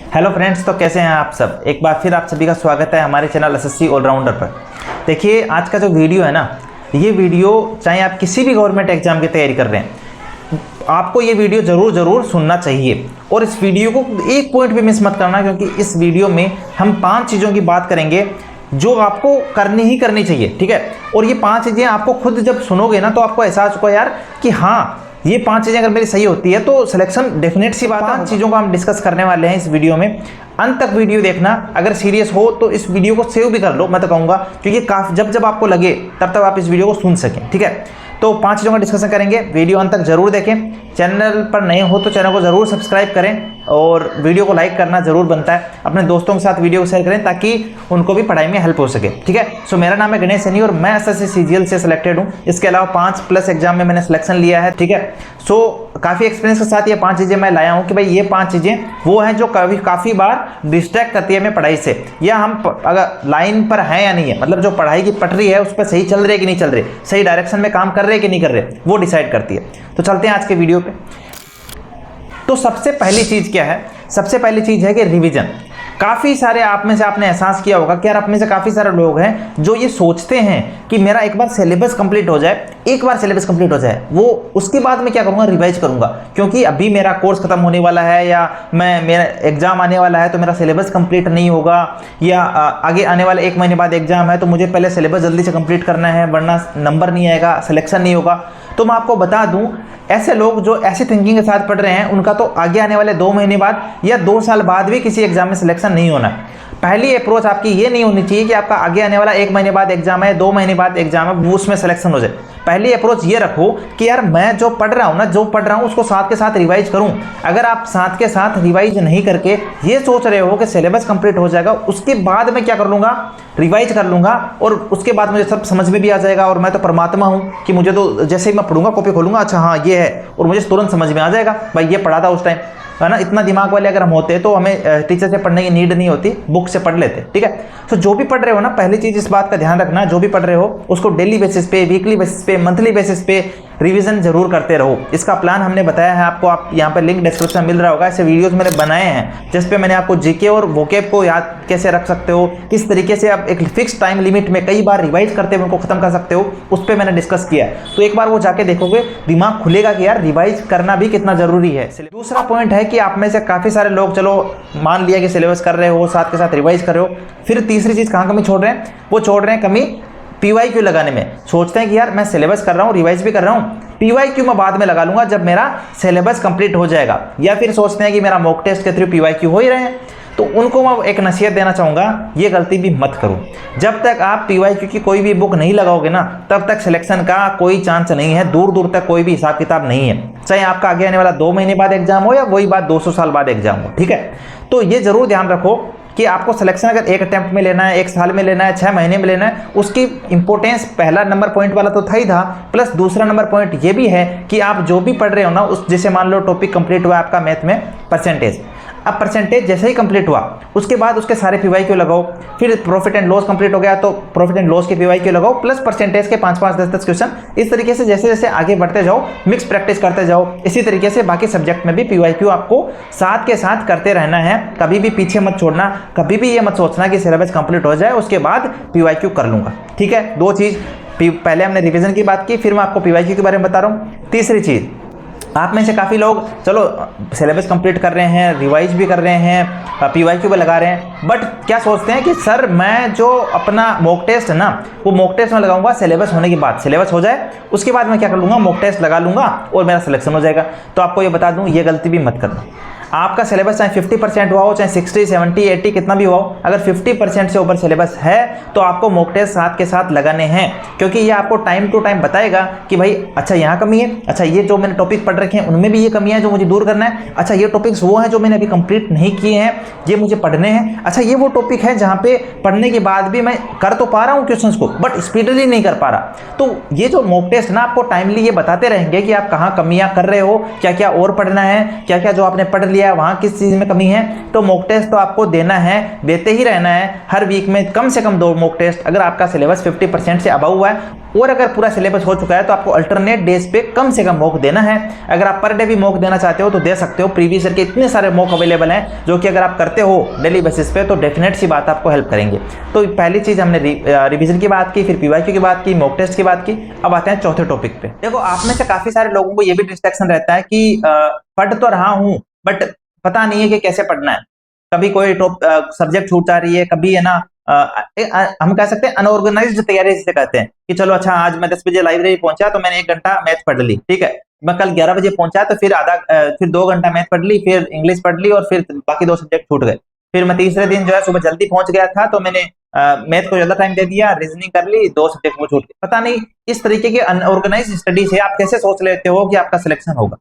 Hello friends, तो कैसे हैं आप सब। एक बार फिर आप सभी का स्वागत है हमारे चैनल एसएससी ऑलराउंडर पर। देखिए, आज का जो वीडियो है ना, ये वीडियो चाहे आप किसी भी गवर्नमेंट एग्जाम की तैयारी कर रहे हैं, आपको ये वीडियो ज़रूर सुनना चाहिए। और इस वीडियो को एक पॉइंट भी मिस मत करना, क्योंकि इस वीडियो में हम 5 चीज़ों की बात करेंगे जो आपको करनी चाहिए, ठीक है। और ये 5 चीज़ें आपको खुद जब सुनोगे ना, तो आपको एहसास होगा यार कि हाँ, ये 5 चीज़ें अगर मेरी सही होती है तो सिलेक्शन डेफिनेट सी बात है। 5 चीज़ों को हम डिस्कस करने वाले हैं इस वीडियो में। अंत तक वीडियो देखना। अगर सीरियस हो तो इस वीडियो को सेव भी कर लो, मैं तो कहूँगा, क्योंकि जब आपको लगे तब तक आप इस वीडियो को सुन सकें, ठीक है। तो 5 चीज़ों का डिस्कशन करेंगे, वीडियो अंत तक जरूर देखें। चैनल पर नए हो तो चैनल को ज़रूर सब्सक्राइब करें और वीडियो को लाइक करना ज़रूर बनता है। अपने दोस्तों के साथ वीडियो को शेयर करें ताकि उनको भी पढ़ाई में हेल्प हो सके, ठीक है। सो मेरा नाम है गणेश सैनी और मैं एसएससी सीजीएल से सिलेक्टेड हूँ। इसके अलावा 5+ एग्जाम में मैंने सिलेक्शन लिया है, ठीक है। सो काफ़ी एक्सपीरियंस के साथ ये 5 चीज़ें मैं लाया हूँ कि भाई ये 5 चीज़ें वो हैं जो काफ़ी बार डिस्ट्रैक्ट करती है हमें पढ़ाई से, या हम अगर लाइन पर हैं या नहीं है, मतलब जो पढ़ाई की पटरी है उस पर सही चल रही है कि नहीं चल रही, सही डायरेक्शन में काम कर रहे हैं कि नहीं कर रहे, वो डिसाइड करती है। तो चलते हैं आज के वीडियो पे। तो सबसे पहली चीज़ क्या है? सबसे पहली चीज़ है कि रिवीजन। काफ़ी सारे आप में से आपने एहसास किया होगा कि यार आप में से काफ़ी सारे लोग हैं जो ये सोचते हैं कि मेरा एक बार सिलेबस कंप्लीट हो जाए, वो उसके बाद मैं क्या करूँगा, रिवाइज करूँगा, क्योंकि अभी मेरा कोर्स खत्म होने वाला है या मेरा एग्जाम आने वाला है तो मेरा सिलेबस कंप्लीट नहीं होगा, या आगे आने वाले 1 महीने बाद एग्जाम है तो मुझे पहले सिलेबस जल्दी से कंप्लीट करना है, वरना नंबर नहीं आएगा, सिलेक्शन नहीं होगा। तो मैं आपको बता दूं, ऐसे लोग जो ऐसी थिंकिंग के साथ पढ़ रहे हैं उनका तो आगे आने वाले 2 महीने बाद या 2 साल बाद भी किसी एग्जाम में सिलेक्शन नहीं होना। पहली अप्रोच आपकी ये नहीं होनी चाहिए कि आपका आगे आने वाला 1 महीने बाद एग्जाम है, 2 महीने बाद एग्जाम है, वो उसमें सिलेक्शन हो जाए। पहली अप्रोच ये रखो कि यार मैं जो पढ़ रहा हूँ उसको साथ के साथ रिवाइज करूँ। अगर आप साथ के साथ रिवाइज नहीं करके ये सोच रहे हो कि सिलेबस कंप्लीट हो जाएगा, उसके बाद मैं क्या कर लूँगा, रिवाइज कर लूँगा और उसके बाद मुझे सब समझ में भी आ जाएगा, और मैं तो परमात्मा हूँ कि मुझे तो जैसे ही मैं पढ़ूंगा, कॉपी खोलूँगा, अच्छा हाँ ये है, और मुझे तुरंत समझ में आ जाएगा, भाई ये पढ़ा था उस टाइम, है ना। इतना दिमाग वाले अगर हम होते तो हमें टीचर से पढ़ने की नीड नहीं होती, बुक से पढ़ लेते, ठीक है। तो जो भी पढ़ रहे हो ना, पहली चीज़ इस बात का ध्यान रखना, जो भी पढ़ रहे हो उसको डेली बेसिस पे, वीकली बेसिस पे, मंथली बेसिस पे रिवीजन जरूर करते रहो। इसका प्लान हमने बताया है आपको, आप यहाँ पर लिंक डिस्क्रिप्शन मिल रहा होगा। ऐसे वीडियोस मैंने बनाए हैं जिस पे मैंने आपको जीके और वोकेब को याद कैसे रख सकते हो, किस तरीके से आप एक फिक्स टाइम लिमिट में कई बार रिवाइज करते हुए उनको खत्म कर सकते हो, उस पर मैंने डिस्कस किया है। तो एक बार वो जाके देखोगे, दिमाग खुलेगा कि यार रिवाइज करना भी कितना जरूरी है। दूसरा पॉइंट है कि आप में से काफ़ी सारे लोग, चलो मान लिया कि सिलेबस कर रहे हो, साथ के साथ रिवाइज कर रहे हो, फिर तीसरी चीज़ कहाँ कमी छोड़ रहे हैं, वो छोड़ रहे हैं कमी PYQ लगाने में। सोचते हैं कि यार मैं सिलेबस कर रहा हूँ, रिवाइज भी कर रहा हूँ, PYQ मैं बाद में लगा लूंगा जब मेरा सिलेबस कंप्लीट हो जाएगा, या फिर सोचते हैं कि मेरा मॉक टेस्ट के थ्रू PYQ हो ही रहे हैं। तो उनको मैं एक नसीहत देना चाहूँगा, ये गलती भी मत करो। जब तक आप PYQ की कोई भी बुक नहीं लगाओगे ना, तब तक सिलेक्शन का कोई चांस नहीं है, दूर तक कोई भी हिसाब किताब नहीं है, चाहे आपका आगे आने वाला 2 महीने बाद एग्जाम हो या वही बात 200 साल बाद एग्जाम हो, ठीक है। तो ये जरूर ध्यान रखो कि आपको सिलेक्शन अगर 1 अटेम्प्ट में लेना है, 1 साल में लेना है, 6 महीने में लेना है, उसकी इंपॉर्टेंस पहला नंबर पॉइंट वाला तो था ही था, प्लस दूसरा नंबर पॉइंट ये भी है कि आप जो भी पढ़ रहे हो ना, उस जैसे मान लो टॉपिक कंप्लीट हुआ आपका मैथ में परसेंटेज, अब परसेंटेज जैसे ही कंप्लीट हुआ उसके बाद उसके सारे PYQ लगाओ, फिर प्रॉफिट एंड लॉस कंप्लीट हो गया तो प्रॉफिट एंड लॉस के PYQ लगाओ, प्लस परसेंटेज के 5-5, 10-10 क्वेश्चन। इस तरीके से जैसे जैसे आगे बढ़ते जाओ, मिक्स प्रैक्टिस करते जाओ। इसी तरीके से बाकी सब्जेक्ट में भी PYQ आपको साथ के साथ करते रहना है, कभी भी पीछे मत छोड़ना, कभी भी ये मत सोचना कि सिलेबस कंप्लीट हो जाए उसके बाद PYQ कर लूँगा, ठीक है। 2 चीज़, पहले हमने रिविजन की बात की, फिर मैं आपको PYQ के बारे में बता रहा हूँ। तीसरी चीज़, आप में से काफ़ी लोग चलो सिलेबस कंप्लीट कर रहे हैं, रिवाइज भी कर रहे हैं, PYQ भी लगा रहे हैं, बट क्या सोचते हैं कि सर मैं जो अपना मॉक टेस्ट है ना, वो मॉक टेस्ट में लगाऊंगा सिलेबस होने के बाद, सिलेबस हो जाए उसके बाद मैं क्या कर लूँगा, मॉक टेस्ट लगा लूँगा और मेरा सिलेक्शन हो जाएगा। तो आपको ये बता दूँ, ये गलती भी मत करना। आपका सिलेबस चाहे 50% हुआ हो, चाहे 60, 70, 80 कितना भी हुआ हो, अगर 50% से ऊपर सिलेबस है तो आपको मॉक टेस्ट साथ के साथ लगाने हैं, क्योंकि ये आपको टाइम टू टाइम बताएगा कि भाई अच्छा यहाँ कमी है, अच्छा ये जो मैंने टॉपिक पढ़ रखे हैं उनमें भी ये कमियाँ हैं जो मुझे दूर करना है, अच्छा ये टॉपिक्स वो हैं जो मैंने अभी कंप्लीट नहीं किए हैं, ये मुझे पढ़ने हैं, अच्छा ये वो टॉपिक है जहाँ पे पढ़ने के बाद भी मैं कर तो पा रहा हूँ क्वेश्चंस को, बट स्पीडली नहीं कर पा रहा। तो ये जो मॉक टेस्ट ना आपको टाइमली ये बताते रहेंगे कि आप कहाँ कमियाँ कर रहे हो, क्या क्या और पढ़ना है, क्या क्या जो आपने पढ़ लिया लिया है वहां किस चीज में कमी है। तो मॉक टेस्ट तो आपको देना है, देते ही रहना है। हर वीक में कम से कम 2 मॉक टेस्ट। अगर आपका सिलेबस 50% से अबव हुआ है और अगर पूरा सिलेबस हो चुका है तो आपको अल्टरनेट डेज पे कम से कम मॉक देना है। अगर आप पर डे भी मॉक देना चाहते हो तो दे सकते हो। प्रीवियस ईयर के इतने सारे मॉक अवेलेबल हैं जो कि अगर आप करते हो डेली बेसिस पे तो डेफिनेट सी बात आपको हेल्प करेंगे। तो पहली चीज हमने रिवीजन की बात की, फिर पीवाईक्यू की बात की, मॉक टेस्ट की बात की। अब आते हैं चौथे टॉपिक पे। देखो, आप में से काफी सारे लोगों को ये भी डिस्ट्रैक्शन रहता है कि पढ़ तो रहा हूं बट पता नहीं है कि कैसे पढ़ना है। कभी कोई सब्जेक्ट छूट जा रही है, कभी है ना हम कह सकते हैं अनऑर्गेनाइज्ड तैयारी जिसे कहते हैं कि चलो अच्छा आज मैं 10 बजे लाइब्रेरी पहुंचा तो मैंने 1 घंटा मैथ पढ़ ली, ठीक है। मैं कल 11 बजे पहुंचा तो फिर 2 घंटा मैथ पढ़ ली, फिर इंग्लिश पढ़ ली और फिर बाकी 2 सब्जेक्ट छूट गए। फिर मैं तीसरे दिन जो है सुबह जल्दी पहुंच गया था तो मैंने मैथ को ज्यादा टाइम दे दिया, रीजनिंग कर ली, 2 सब्जेक्ट वो छूट गए। पता नहीं इस तरीके की अनऑर्गेनाइज्ड स्टडी से आप कैसे सोच लेते हो कि आपका सिलेक्शन होगा।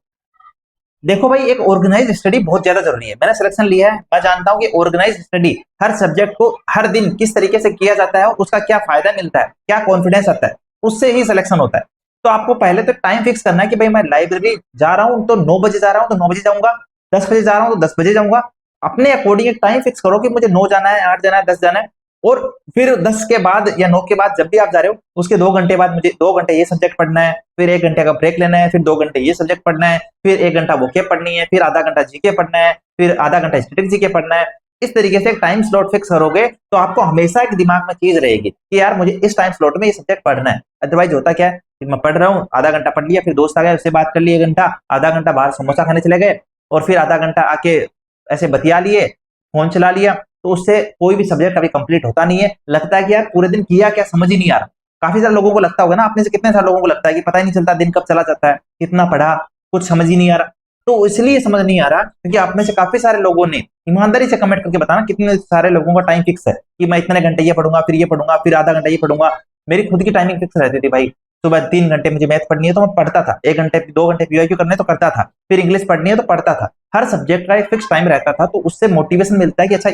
देखो भाई, एक ऑर्गेनाइज स्टडी बहुत ज्यादा जरूरी है। मैंने सिलेक्शन लिया है, मैं जानता हूं कि ऑर्गेनाइज स्टडी हर सब्जेक्ट को हर दिन किस तरीके से किया जाता है, उसका क्या फायदा मिलता है, क्या कॉन्फिडेंस आता है, उससे ही सिलेक्शन होता है। तो आपको पहले तो टाइम फिक्स करना है कि भाई मैं लाइब्रेरी जा रहा हूं तो 9 बजे जा रहा हूं तो 9 बजे जाऊंगा, 10 बजे जा रहा हूं तो 10 बजे जाऊंगा। अपने अकॉर्डिंग एक टाइम फिक्स करो कि मुझे 9 जाना है, 8 जाना है, 10 जाना है। और फिर 10 के बाद या 9 के बाद जब भी आप जा रहे हो उसके 2 घंटे बाद मुझे 2 घंटे ये सब्जेक्ट पढ़ना है, फिर 1 घंटे का ब्रेक लेना है, फिर 2 घंटे ये सब्जेक्ट पढ़ना है, फिर 1 घंटा वोकेब पढ़नी है, फिर आधा घंटा जीके पढ़ना है, फिर आधा घंटा स्टैटिक जीके पढ़ना है। इस तरीके से एक टाइम स्लॉट फिक्स करोगे तो आपको हमेशा एक दिमाग में चीज रहेगी कि यार मुझे इस टाइम स्लॉट में ये सब्जेक्ट पढ़ना है। अदरवाइज होता क्या है कि मैं पढ़ रहा हूँ, आधा घंटा पढ़ लिया, फिर दोस्त आ गया उससे बात कर ली 1 घंटा, आधा घंटा बाहर समोसा खाने चले गए और फिर आधा घंटा आके ऐसे बतिया लिए, फोन चला लिया। तो उससे कोई भी सब्जेक्ट कभी कंप्लीट होता नहीं है। लगता है कि यार पूरे दिन किया क्या समझ ही नहीं आ रहा। काफी सारे लोगों को लगता होगा ना, आपने से कितने सारे लोगों को लगता है कि पता ही नहीं चलता दिन कब चला जाता है, कितना पढ़ा, कुछ समझ ही नहीं आ रहा। तो इसलिए समझ नहीं आ रहा क्योंकि आप में से काफी सारे लोगों ने ईमानदारी से कमेंट करके बताना कितने सारे लोगों का टाइम फिक्स है कि मैं इतने घंटे ये पढ़ूंगा, फिर ये पढ़ूंगा, फिर आधा घंटा ये पढ़ूंगा। मेरी खुद की टाइमिंग फिक्स रहती थी भाई। सुबह 3 घंटे मुझे मैथ पढ़नी है तो मैं पढ़ता था, 1 घंटे 2 घंटे पीवाईक्यू करने तो करता था, फिर इंग्लिश पढ़नी है तो पढ़ता था। हर सब्जेक्ट का एक फिक्स टाइम रहता था। तो उससे मोटिवेशन मिलता है कि अच्छा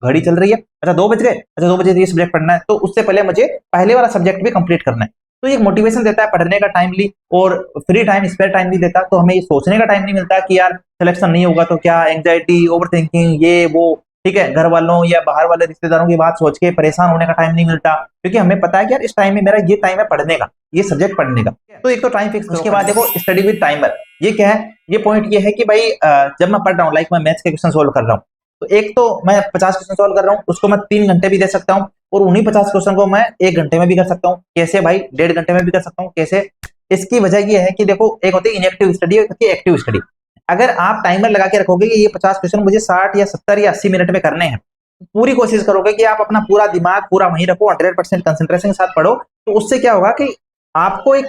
घड़ी चल रही है, अच्छा 2 बज गए, अच्छा 2 बजे ये सब्जेक्ट पढ़ना है तो उससे पहले मुझे पहले वाला सब्जेक्ट भी कंप्लीट करना है। तो ये मोटिवेशन देता है पढ़ने का टाइमली। और फ्री टाइम स्पेयर टाइम नहीं देता तो हमें ये सोचने का टाइम नहीं मिलता कि यार सिलेक्शन नहीं होगा तो क्या, एंग्जाइटी, ओवर थिंकिंग, ये वो, ठीक है, घर वालों या बाहर वाले रिश्तेदारों की बात सोच के परेशान होने का टाइम नहीं मिलता। क्योंकि हमें पता है कि यार इस टाइम में मेरा ये टाइम है पढ़ने का, ये सब्जेक्ट पढ़ने का। तो एक तो टाइम फिक्स। उसके बाद देखो स्टडी विद टाइमर, ये क्या है, ये पॉइंट ये है कि भाई जब मैं पढ़ रहा हूँ, लाइक मैं मैथ्स के क्वेश्चन सोल्व कर रहा हूँ तो एक तो मैं 50 क्वेश्चन सोल्व कर रहा हूँ, उसको मैं 3 घंटे भी दे सकता हूँ और उन्हीं 50 क्वेश्चन को मैं 1 घंटे में भी कर सकता हूँ। कैसे भाई, 1.5 घंटे में भी कर सकता हूँ। कैसे? इसकी वजह ये है कि देखो, एक होती है इनएक्टिव स्टडी, एक होती है एक्टिव स्टडी। अगर आप टाइमर लगा के रखोगे कि ये 50 क्वेश्चन मुझे 60 या 70 या 80 मिनट में करने हैं, पूरी कोशिश करोगे कि आप अपना पूरा दिमाग पूरा वहीं रखो, 100% कंसंट्रेशन के साथ पढ़ो, तो उससे क्या होगा कि आपको एक,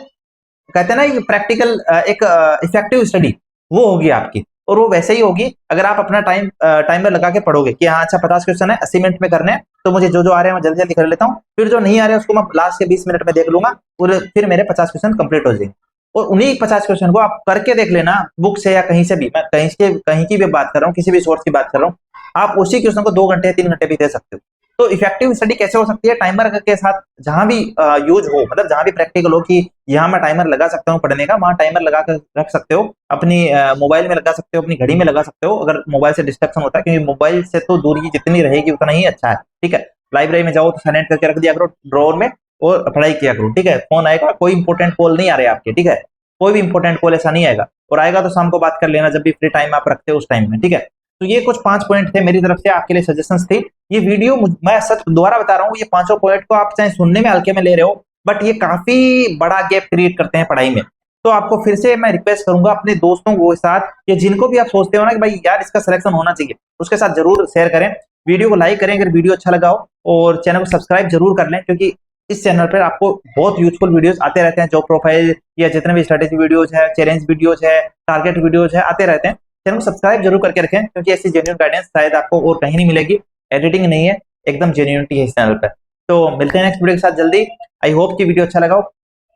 कहते हैं ना, प्रैक्टिकल एक इफेक्टिव स्टडी वो होगी आपकी। और वो वैसे ही होगी अगर आप अपना टाइमर लगा के पढ़ोगे कि हाँ अच्छा 50 क्वेश्चन है, 80 मिनट में करने हैं, तो मुझे जो जो आ रहे हैं मैं जल्दी जल्दी कर लेता हूँ, फिर जो नहीं आ रहे हैं उसको मैं लास्ट के 20 मिनट में देख लूंगा और फिर मेरे 50 क्वेश्चन कंप्लीट हो जाएंगे। और उन्हीं 50 क्वेश्चन को आप करके देख लेना बुक से या कहीं से भी, मैं कहीं की भी बात कर रहा हूँ, किसी भी सोर्स की बात कर रहा हूँ। आप उसी क्वेश्चन को 2 घंटे 3 घंटे भी दे सकते हो। तो इफेक्टिव स्टडी कैसे हो सकती है? टाइमर के साथ जहां भी यूज हो, मतलब जहां भी प्रैक्टिकल हो कि यहाँ मैं टाइमर लगा सकता हूँ पढ़ने का, वहां टाइमर लगा कर रख सकते हो। अपनी मोबाइल में लगा सकते हो, अपनी घड़ी में लगा सकते हो, अगर मोबाइल से डिस्ट्रक्शन होता है, क्योंकि मोबाइल से तो दूरी जितनी रहेगी उतना ही अच्छा है, ठीक है। लाइब्रेरी में जाओ तो साइलेंट करके रख दिया करो ड्रॉअर में और पढ़ाई किया करो, ठीक है। फोन आएगा, कोई इंपॉर्टेंट कॉल नहीं आ रहे आपके, ठीक है, कोई भी इंपॉर्टेंट कॉल ऐसा नहीं आएगा, और आएगा तो शाम को बात कर लेना जब भी फ्री टाइम आप रखते हो उस टाइम में, ठीक है। तो ये कुछ 5 पॉइंट थे मेरी तरफ से आपके लिए, सजेशंस थी। ये वीडियो मैं सच दोबारा बता रहा हूँ, ये 5 पॉइंट को आप चाहे सुनने में हल्के में ले रहे हो, बट ये काफी बड़ा गैप क्रिएट करते हैं पढ़ाई में। तो आपको फिर से मैं रिक्वेस्ट करूंगा अपने दोस्तों के साथ, या जिनको भी आप सोचते हो ना कि भाई यार इसका सिलेक्शन होना चाहिए, उसके साथ जरूर शेयर करें, वीडियो को लाइक करें अगर वीडियो अच्छा लगा हो, और चैनल को सब्सक्राइब जरूर कर लें, क्योंकि इस चैनल पर आपको बहुत यूजफुल वीडियोस आते रहते हैं। जॉब प्रोफाइल या जितने भी स्ट्रेटेजी वीडियोस है, चैलेंज वीडियोस है, टारगेट वीडियोस है, आते रहते हैं। चैनल को सब्सक्राइब जरूर करके रखें, क्योंकि ऐसी जेन्युइन गाइडेंस शायद आपको और कहीं नहीं मिलेगी। एडिटिंग नहीं है, एकदम जेन्युइनिटी है इस चैनल पर। तो मिलते हैं नेक्स्ट वीडियो के साथ जल्दी। आई होप कि वीडियो अच्छा लगा हो।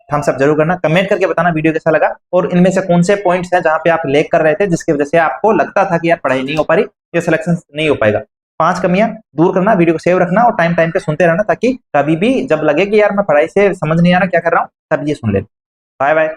थम्स अप जरूर करना, कमेंट करके बताना वीडियो कैसा लगा, और इनमें से कौन से पॉइंट्स हैं जहां पे आप लैग कर रहे थे, जिसकी वजह से आपको लगता था कि यार पढ़ाई नहीं हो पा रही, ये सिलेक्शन नहीं हो पाएगा। 5 कमियां दूर करना, वीडियो को सेव रखना और टाइम टाइम पे सुनते रहना, ताकि कभी भी जब लगे कि यार मैं पढ़ाई से समझ नहीं आ रहा क्या कर रहा हूं, तब ये सुन ले। Bye bye.